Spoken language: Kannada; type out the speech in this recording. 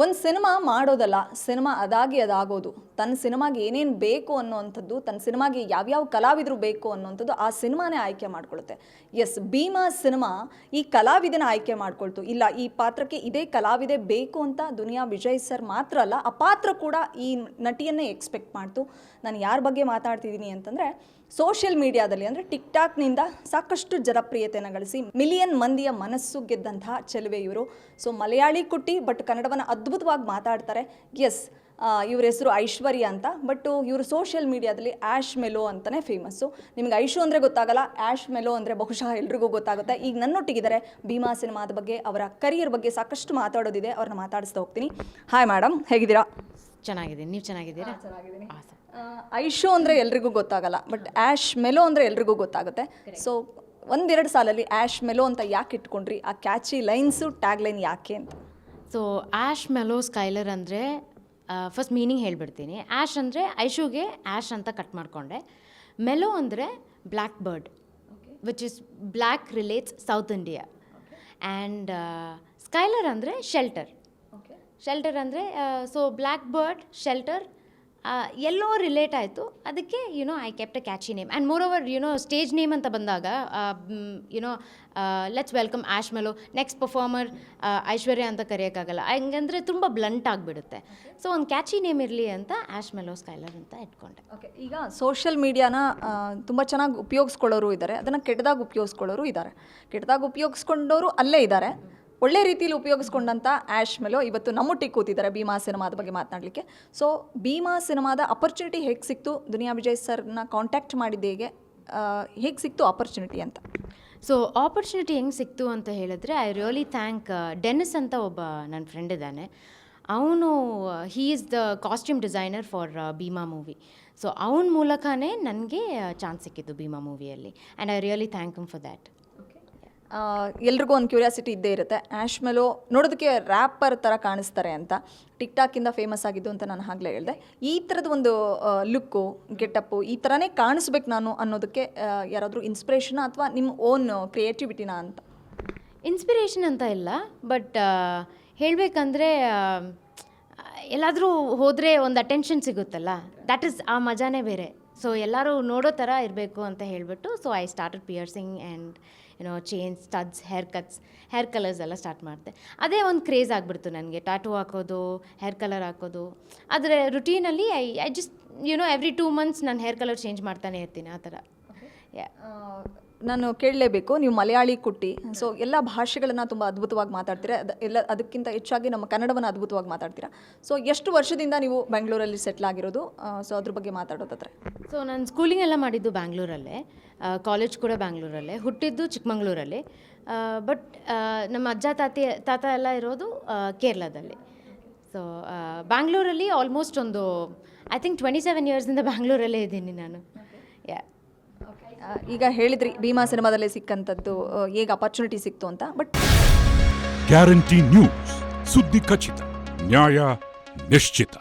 ಒಂದು ಸಿನಿಮಾ ಮಾಡೋದಲ್ಲ, ಸಿನಿಮಾ ಅದಾಗೋದು. ತನ್ನ ಸಿನಿಮಾಗೆ ಏನೇನು ಬೇಕು ಅನ್ನೋವಂಥದ್ದು, ತನ್ನ ಸಿನಿಮಾಗೆ ಯಾವ್ಯಾವ ಕಲಾವಿದರು ಬೇಕು ಅನ್ನೋವಂಥದ್ದು ಆ ಸಿನಿಮಾನೇ ಆಯ್ಕೆ ಮಾಡ್ಕೊಳುತ್ತೆ. ಎಸ್, ಭೀಮಾ ಸಿನಿಮಾ ಈ ಕಲಾವಿದನ ಆಯ್ಕೆ ಮಾಡ್ಕೊಳ್ತು. ಇಲ್ಲ, ಈ ಪಾತ್ರಕ್ಕೆ ಇದೇ ಕಲಾವಿದೆ ಬೇಕು ಅಂತ ದುನಿಯಾ ವಿಜಯ್ ಸರ್ ಮಾತ್ರ ಅಲ್ಲ, ಆ ಪಾತ್ರ ಕೂಡ ಈ ನಟಿಯನ್ನೇ ಎಕ್ಸ್ಪೆಕ್ಟ್ ಮಾಡ್ತು. ನಾನು ಯಾರ ಬಗ್ಗೆ ಮಾತಾಡ್ತಿದ್ದೀನಿ ಅಂತಂದರೆ, ಸೋಷಿಯಲ್ ಮೀಡಿಯಾದಲ್ಲಿ ಅಂದರೆ ಟಿಕ್ಟಾಕ್ನಿಂದ ಸಾಕಷ್ಟು ಜನಪ್ರಿಯತೆಯನ್ನು ಗಳಿಸಿ ಮಿಲಿಯನ್ ಮಂದಿಯ ಮನಸ್ಸು ಗೆದ್ದಂತಹ ಚೆಲುವೆ ಇವರು. ಸೊ ಮಲಯಾಳಿ ಕುಟ್ಟಿ, ಬಟ್ ಕನ್ನಡವನ್ನು ಅದ್ಭುತವಾಗಿ ಮಾತಾಡ್ತಾರೆ. ಎಸ್, ಇವ್ರ ಹೆಸರು ಐಶ್ವರ್ಯ ಅಂತ, ಬಟ್ ಇವರು ಸೋಷಿಯಲ್ ಮೀಡಿಯಾದಲ್ಲಿ ಆ್ಯಶ್ ಮೆಲೋ ಅಂತಲೇ ಫೇಮಸ್ಸು. ನಿಮಗೆ ಐಶು ಅಂದರೆ ಗೊತ್ತಾಗಲ್ಲ, ಆ್ಯಶ್ ಮೆಲೋ ಅಂದರೆ ಬಹುಶಃ ಎಲ್ರಿಗೂ ಗೊತ್ತಾಗುತ್ತೆ. ಈಗ ನನ್ನೊಟ್ಟಿಗಿದ್ದಾರೆ, ಭೀಮಾ ಸಿನಿಮಾದ ಬಗ್ಗೆ, ಅವರ ಕರಿಯರ್ ಬಗ್ಗೆ ಸಾಕಷ್ಟು ಮಾತಾಡೋದಿದೆ, ಅವ್ರನ್ನ ಮಾತಾಡಿಸ್ತಾ ಹೋಗ್ತೀನಿ. ಹಾಯ್ ಮೇಡಮ್, ಹೇಗಿದ್ದೀರಾ? ಚೆನ್ನಾಗಿದ್ದೀನಿ, ನೀವು ಚೆನ್ನಾಗಿದ್ದೀರಾ? ಚೆನ್ನಾಗಿದ್ದೀನಿ. ಐಶು ಅಂದರೆ ಎಲ್ರಿಗೂ ಗೊತ್ತಾಗಲ್ಲ, ಬಟ್ ಆ್ಯಶ್ ಮೆಲೋ ಅಂದರೆ ಎಲ್ರಿಗೂ ಗೊತ್ತಾಗುತ್ತೆ. ಸೊ ಒಂದೆರಡು ಸಾಲಲ್ಲಿ ಆ್ಯಶ್ ಮೆಲೋ ಅಂತ ಯಾಕೆ ಇಟ್ಕೊಂಡ್ರಿ? ಆ ಕ್ಯಾಚಿ ಲೈನ್ಸು, ಟ್ಯಾಗ್ ಲೈನ್ ಯಾಕೆ ಅಂತ? ಸೊ ಆ್ಯಶ್ ಮೆಲೋ ಸ್ಕೈಲರ್ ಅಂದರೆ ಫಸ್ಟ್ ಮೀನಿಂಗ್ ಹೇಳ್ಬಿಡ್ತೀನಿ. ಆ್ಯಶ್ ಅಂದರೆ ಐಶುಗೆ ಆ್ಯಶ್ ಅಂತ ಕಟ್ ಮಾಡಿಕೊಂಡೆ. ಮೆಲೋ ಅಂದರೆ blackbird, which is black relates South India. And Skyler ಅಂದರೆ ಶೆಲ್ಟರ್. ಶೆಲ್ಟರ್ ಅಂದರೆ ಸೊ ಬ್ಲ್ಯಾಕ್ ಬರ್ಡ್, ಶೆಲ್ಟರ್ ಎಲ್ಲೋ ರಿಲೇಟ್ ಆಯಿತು. ಅದಕ್ಕೆ I kept a catchy name. And moreover stage name ಅಂತ ಬಂದಾಗ let's welcome Ash Mello, next performer Aishwarya ಅಂತ ಕರೆಯೋಕ್ಕಾಗಲ್ಲ, ಹಂಗಂದರೆ ತುಂಬ ಬ್ಲಂಟ್ ಆಗಿಬಿಡುತ್ತೆ. ಸೊ ಒಂದು ಕ್ಯಾಚಿ ನೇಮ್ ಇರಲಿ ಅಂತ ಆ್ಯಶ್ ಮೆಲೋ ಸ್ಕೈಲರ್ ಅಂತ ಇಟ್ಕೊಂಡೆ. ಓಕೆ, ಈಗ ಸೋಷಿಯಲ್ ಮೀಡಿಯಾನ ತುಂಬ ಚೆನ್ನಾಗಿ ಉಪಯೋಗಿಸ್ಕೊಳ್ಳೋರು ಇದ್ದಾರೆ, ಅದನ್ನು ಕೆಟ್ಟದಾಗಿ ಉಪಯೋಗಿಸ್ಕೊಳ್ಳೋರು ಇದ್ದಾರೆ. ಕೆಟ್ಟದಾಗಿ ಉಪಯೋಗಿಸ್ಕೊಂಡವರು ಅಲ್ಲೇ ಇದ್ದಾರೆ. ಒಳ್ಳೆ ರೀತಿಯಲ್ಲಿ ಉಪಯೋಗಿಸ್ಕೊಂಡಂಥ ಆ್ಯಶ್ ಮೆಲೋ ಇವತ್ತು ನಮ್ಮೊಟ್ಟಿಗೆ ಕೂತಿದ್ದಾರೆ ಭೀಮಾ ಸಿನಿಮಾದ ಬಗ್ಗೆ ಮಾತನಾಡಲಿಕ್ಕೆ. ಸೊ ಭೀಮಾ ಸಿನಿಮಾದ ಅಪರ್ಚುನಿಟಿ ಹೇಗೆ ಸಿಕ್ತು? ದುನಿಯಾ ವಿಜಯ್ ಸರ್ನ ಕಾಂಟ್ಯಾಕ್ಟ್ ಮಾಡಿದ್ದು ಹೇಗೆ ಸಿಕ್ತು ಆಪರ್ಚುನಿಟಿ ಅಂತ? ಸೊ ಆಪರ್ಚುನಿಟಿ ಹೆಂಗೆ ಸಿಕ್ತು ಅಂತ ಹೇಳಿದ್ರೆ, ಐ ರಿಯಲಿ ಥ್ಯಾಂಕ್ ಡೆನಿಸ್ ಅಂತ ಒಬ್ಬ ನನ್ನ ಫ್ರೆಂಡ್ ಇದ್ದಾನೆ. ಅವನು he is the costume designer for Bheema movie. So ಅವನ ಮೂಲಕನೇ ನನಗೆ ಚಾನ್ಸ್ ಸಿಕ್ಕಿದ್ದು ಭೀಮಾ ಮೂವಿಯಲ್ಲಿ, and I really thank him for that. ಎಲ್ರಿಗೂ ಒಂದು ಕ್ಯೂರಿಯಾಸಿಟಿ ಇದ್ದೇ ಇರುತ್ತೆ. ಆ್ಯಶ್ ಮೆಲೋ ನೋಡೋದಕ್ಕೆ ರ್ಯಾಪರ್ ಥರ ಕಾಣಿಸ್ತಾರೆ ಅಂತ, ಟಿಕ್ಟಾಕಿಂದ ಫೇಮಸ್ ಆಗಿದ್ದು ಅಂತ ನಾನು ಆಗಲೇ ಹೇಳಿದೆ. ಈ ಥರದ ಒಂದು ಲುಕ್ಕು, ಗೆಟಪ್ಪು ಈ ಥರನೇ ಕಾಣಿಸ್ಬೇಕು ನಾನು ಅನ್ನೋದಕ್ಕೆ ಯಾರಾದರೂ ಇನ್ಸ್ಪಿರೇಷನ್ ಅಥವಾ ನಿಮ್ಮ ಓನ್ ಕ್ರಿಯೇಟಿವಿಟಿನಾ ಅಂತ? ಇನ್ಸ್ಪಿರೇಷನ್ ಅಂತ ಇಲ್ಲ, ಬಟ್ ಹೇಳಬೇಕಂದ್ರೆ ಎಲ್ಲಾದರೂ ಹೋದರೆ ಒಂದು ಅಟೆನ್ಷನ್ ಸಿಗುತ್ತಲ್ಲ, ದ್ಯಾಟ್ ಈಸ್ ಆ ಮಜಾನೇ ಬೇರೆ. ಸೊ ಎಲ್ಲರೂ ನೋಡೋ ಥರ ಇರಬೇಕು ಅಂತ ಹೇಳಿಬಿಟ್ಟು, so I started piercing and chain, studs, hair colours ಎಲ್ಲ ಸ್ಟಾರ್ಟ್ ಮಾಡಿದೆ. ಅದೇ ಒಂದು ಕ್ರೇಜ್ ಆಗಿಬಿಡ್ತು ನನಗೆ, ಟ್ಯಾಟೂ ಹಾಕೋದು, ಹೇರ್ ಕಲರ್ ಹಾಕೋದು. ಆದರೆ ರುಟೀನಲ್ಲಿ ಐ ಜಸ್ಟ್ ಎವ್ರಿ 2 months ನಾನು ಹೇರ್ ಕಲರ್ ಚೇಂಜ್ ಮಾಡ್ತಾನೆ ಇರ್ತೀನಿ, ಆ ಥರ. ನಾನು ಕೇಳಲೇಬೇಕು, ನೀವು ಮಲಯಾಳಿ ಕುಟ್ಟಿ, ಸೊ ಎಲ್ಲ ಭಾಷೆಗಳನ್ನು ತುಂಬ ಅದ್ಭುತವಾಗಿ ಮಾತಾಡ್ತೀರಾ. ಅದಕ್ಕಿಂತ ಹೆಚ್ಚಾಗಿ ನಮ್ಮ ಕನ್ನಡವನ್ನು ಅದ್ಭುತವಾಗಿ ಮಾತಾಡ್ತೀರಾ. ಸೊ ಎಷ್ಟು ವರ್ಷದಿಂದ ನೀವು ಬೆಂಗಳೂರಲ್ಲಿ ಸೆಟ್ಲ್ ಆಗಿರೋದು? ಸೊ ಅದ್ರ ಬಗ್ಗೆ ಮಾತಾಡೋದಾದ್ರೆ. ಸೊ ನಾನು ಸ್ಕೂಲಿಂಗ್ ಎಲ್ಲ ಮಾಡಿದ್ದು ಬ್ಯಾಂಗ್ಳೂರಲ್ಲೇ, ಕಾಲೇಜ್ ಕೂಡ ಬ್ಯಾಂಗ್ಳೂರಲ್ಲೇ, ಹುಟ್ಟಿದ್ದು ಚಿಕ್ಕಮಂಗ್ಳೂರಲ್ಲಿ. ಬಟ್ ನಮ್ಮ ಅಜ್ಜ ತಾತ ಎಲ್ಲ ಇರೋದು ಕೇರಳದಲ್ಲಿ. ಸೊ ಬ್ಯಾಂಗ್ಳೂರಲ್ಲಿ ಆಲ್ಮೋಸ್ಟ್ ಒಂದು ಐ ಥಿಂಕ್ 27 yearsಯಿಂದ ಬ್ಯಾಂಗ್ಳೂರಲ್ಲೇ ಇದ್ದೀನಿ ನಾನು. ಈಗ ಹೇಳಿದ್ರಿ ಭೀಮಾ ಸಿನಿಮಾದಲ್ಲೇ ಸಿಕ್ಕಂಥದ್ದು ಹೇಗೆ ಅಪರ್ಚುನಿಟಿ ಸಿಕ್ತು ಅಂತ. ಬಟ್ ಗ್ಯಾರಂಟಿ ನ್ಯೂಸ್, ಸುದ್ದಿ ಖಚಿತ, ನ್ಯಾಯ ನಿಶ್ಚಿತ.